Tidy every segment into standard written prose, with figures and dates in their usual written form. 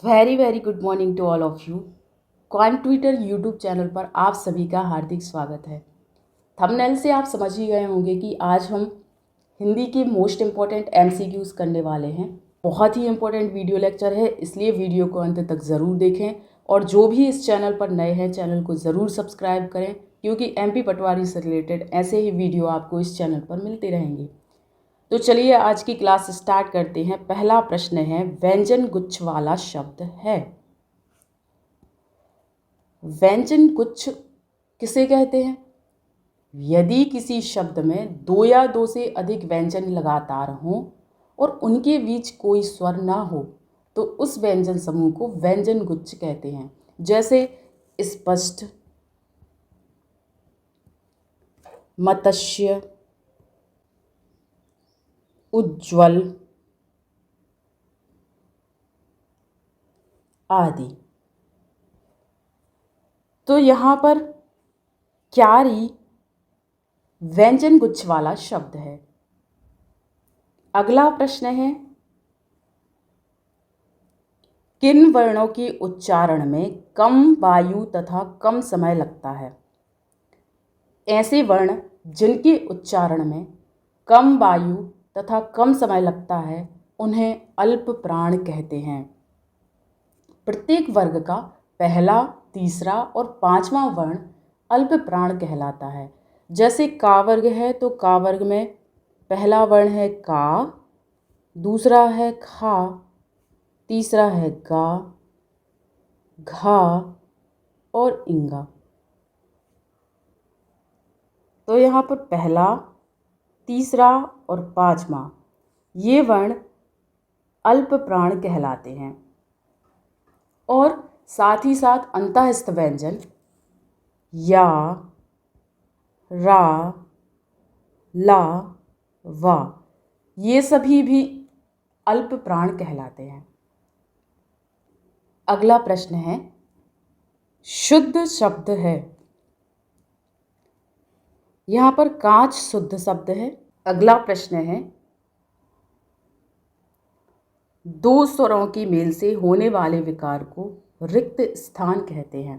Very very good morning to all of you. Quant Twitter YouTube channel पर आप सभी का हार्दिक स्वागत है। थंबनेल से आप समझ ही गए होंगे कि आज हम हिंदी के मोस्ट इम्पॉर्टेंट एमसीक्यूज़ करने वाले हैं। बहुत ही इम्पोर्टेंट वीडियो लेक्चर है, इसलिए वीडियो को अंत तक ज़रूर देखें। और जो भी इस चैनल पर नए हैं, चैनल को ज़रूर सब्सक्राइब करें, क्योंकि एमपी पटवारी से रिलेटेड ऐसे ही वीडियो आपको इस चैनल पर मिलते रहेंगे। तो चलिए आज की क्लास स्टार्ट करते हैं। पहला प्रश्न है, व्यंजन गुच्छ वाला शब्द है। व्यंजन गुच्छ किसे कहते हैं? यदि किसी शब्द में दो या दो से अधिक व्यंजन लगातार हों और उनके बीच कोई स्वर ना हो तो उस व्यंजन समूह को व्यंजन गुच्छ कहते हैं। जैसे स्पष्ट, मत्स्य, उज्ज्वल आदि। तो यहाँ पर क्यारी व्यंजन गुच्छ वाला शब्द है। अगला प्रश्न है, किन वर्णों के उच्चारण में कम वायु तथा कम समय लगता है? ऐसे वर्ण जिनके उच्चारण में कम वायु तथा कम समय लगता है उन्हें अल्प प्राण कहते हैं। प्रत्येक वर्ग का पहला, तीसरा और पांचवा वर्ण अल्प प्राण कहलाता है। जैसे का वर्ग है तो का वर्ग में पहला वर्ण है का, दूसरा है खा, तीसरा है गा, घा और इंगा। तो यहाँ पर पहला, तीसरा और पांचवा ये वर्ण अल्प प्राण कहलाते हैं। और साथ ही साथ अंतःस्थ व्यंजन या, रा, ला, वा ये सभी भी अल्प प्राण कहलाते हैं। अगला प्रश्न है, शुद्ध शब्द है। यहाँ पर कांच शुद्ध शब्द है। अगला प्रश्न है, दो स्वरों की मेल से होने वाले विकार को रिक्त स्थान कहते हैं।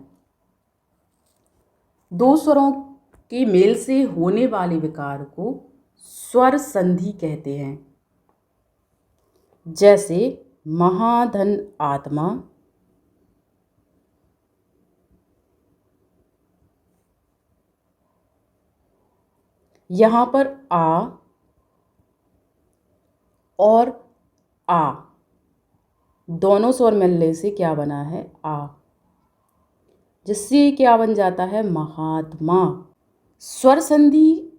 दो स्वरों के मेल से होने वाले विकार को स्वर संधि कहते हैं। जैसे महाधन आत्मा, यहाँ पर आ और आ दोनों स्वर मिलने से क्या बना है? आ, जिससे क्या बन जाता है? महात्मा। स्वर संधि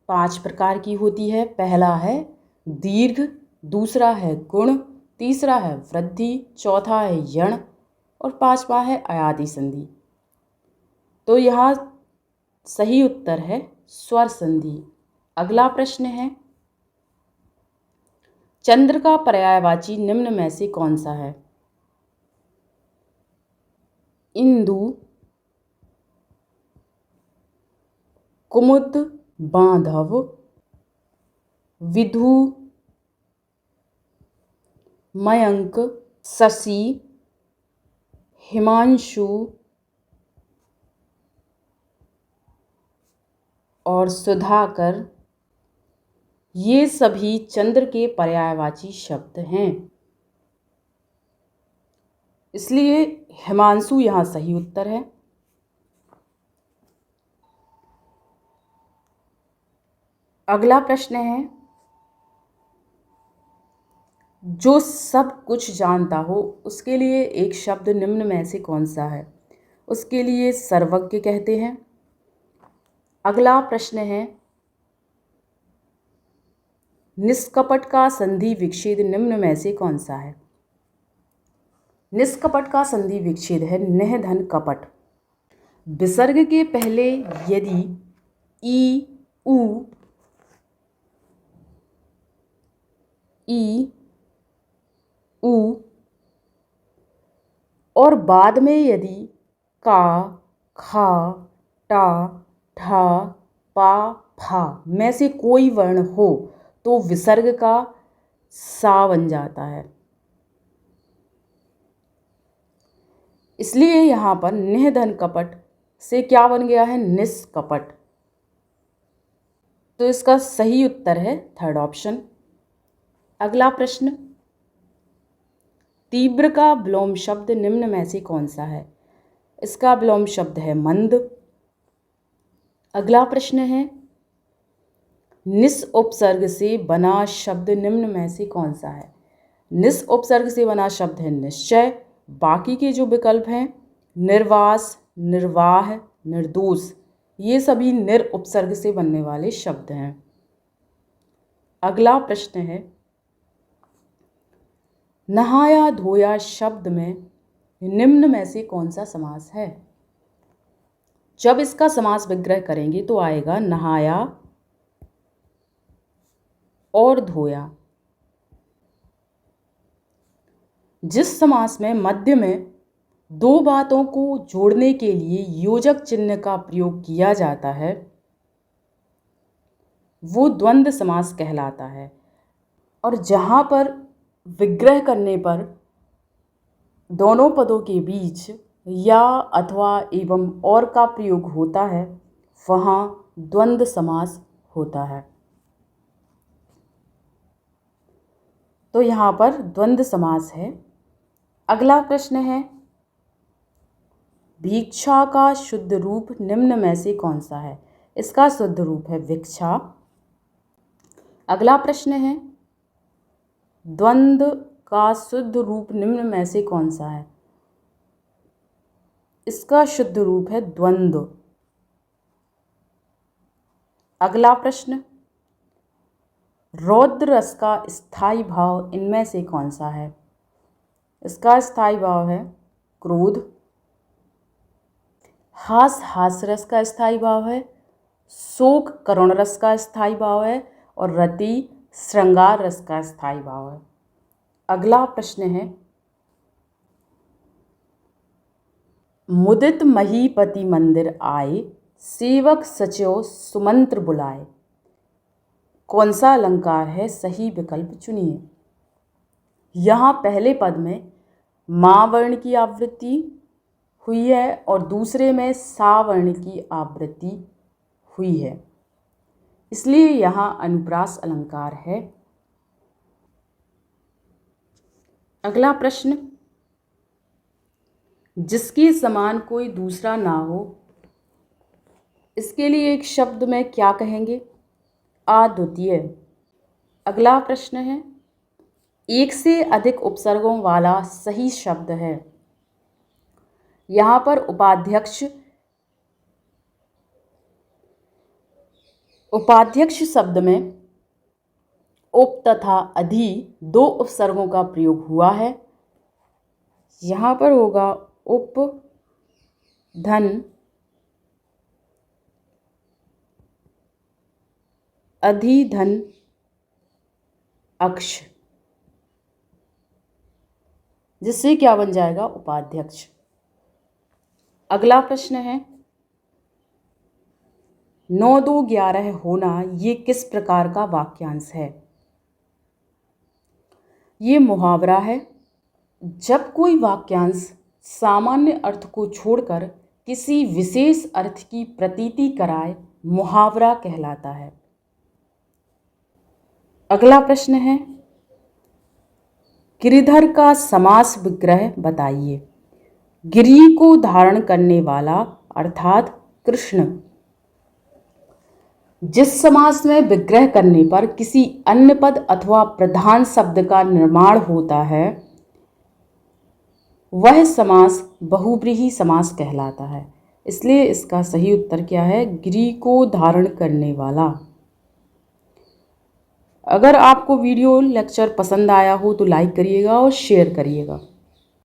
5 प्रकार की होती है। पहला है दीर्घ, दूसरा है गुण, तीसरा है वृद्धि, चौथा है यण और पांचवा है अयादि संधि। तो यहाँ सही उत्तर है स्वर संधि। अगला प्रश्न है, चंद्र का पर्यायवाची निम्न में से कौन सा है? इंदु, कुमुद, बांधव, विधु, मयंक, शशि, हिमांशु और सुधाकर ये सभी चंद्र के पर्यायवाची शब्द हैं। इसलिए हिमांशु यहाँ सही उत्तर है। अगला प्रश्न है, जो सब कुछ जानता हो उसके लिए एक शब्द निम्न में से कौन सा है? उसके लिए सर्वज्ञ कहते हैं। अगला प्रश्न है, निष्कपट का संधि विच्छेद निम्न में से कौन सा है? निष्कपट का संधि विच्छेद है निह धन कपट। विसर्ग के पहले यदि ई, उ, ई, उ और बाद में यदि का, खा, टा, ठा, पा, फा में से कोई वर्ण हो तो विसर्ग का सा बन जाता है। इसलिए यहाँ पर निधन कपट से क्या बन गया है, निष्कपट। तो इसका सही उत्तर है थर्ड ऑप्शन। अगला प्रश्न, तीव्र का विलोम शब्द निम्न में से कौन सा है? इसका विलोम शब्द है मंद। अगला प्रश्न है, निस उपसर्ग से बना शब्द निम्न में से कौन सा है? निस उपसर्ग से बना शब्द है निश्चय। बाकी के जो विकल्प हैं, निर्वास, निर्वाह, निर्दोष, ये सभी निर उपसर्ग से बनने वाले शब्द हैं। अगला प्रश्न है, नहाया धोया शब्द में निम्न में से कौन सा समास है? जब इसका समास विग्रह करेंगे तो आएगा नहाया और धोया। जिस समास में मध्य में दो बातों को जोड़ने के लिए योजक चिन्ह का प्रयोग किया जाता है वो द्वंद्व समास कहलाता है। और जहाँ पर विग्रह करने पर दोनों पदों के बीच या, अथवा, एवं, और का प्रयोग होता है वहाँ द्वंद्व समास होता है। तो यहाँ पर द्वंद्व समास है। अगला प्रश्न है, भिक्षा का शुद्ध रूप निम्न में से कौन सा है? इसका शुद्ध रूप है भिक्षा। अगला प्रश्न है, द्वंद्व का शुद्ध रूप निम्न में से कौन सा है? इसका शुद्ध रूप है द्वंद्व। अगला प्रश्न, रौद्र रस का स्थायी भाव इनमें से कौन सा है? इसका स्थायी भाव है क्रोध। हास रस का स्थायी भाव है, शोक करुण रस का स्थायी भाव है, और रति श्रृंगार रस का स्थायी भाव है। अगला प्रश्न है, मुदित महीपति मंदिर आए, सेवक सचिव सुमंत्र बुलाए, कौन सा अलंकार है? सही विकल्प चुनिए। यहाँ पहले पद में माँ वर्ण की आवृत्ति हुई है और दूसरे में सा वर्ण की आवृत्ति हुई है, इसलिए यहाँ अनुप्रास अलंकार है। अगला प्रश्न, जिसके समान कोई दूसरा ना हो, इसके लिए एक शब्द में क्या कहेंगे? अद्वितीय। अगला प्रश्न है, एक से अधिक उपसर्गों वाला सही शब्द है। यहाँ पर उपाध्यक्ष शब्द में उप तथा अधि दो उपसर्गों का प्रयोग हुआ है। यहाँ पर होगा उप धन अधि धन अक्ष, जिससे क्या बन जाएगा? उपाध्यक्ष। अगला प्रश्न है, 9 2 11 होना ये किस प्रकार का वाक्यांश है? ये मुहावरा है। जब कोई वाक्यांश सामान्य अर्थ को छोड़कर किसी विशेष अर्थ की प्रतीति कराए मुहावरा कहलाता है। अगला प्रश्न है, गिरिधर का समास विग्रह बताइए। गिरि को धारण करने वाला अर्थात कृष्ण। जिस समास में विग्रह करने पर किसी अन्य पद अथवा प्रधान शब्द का निर्माण होता है वह समास बहुव्रीहि समास कहलाता है। इसलिए इसका सही उत्तर क्या है? गिरि को धारण करने वाला। अगर आपको वीडियो लेक्चर पसंद आया हो तो लाइक करिएगा और शेयर करिएगा।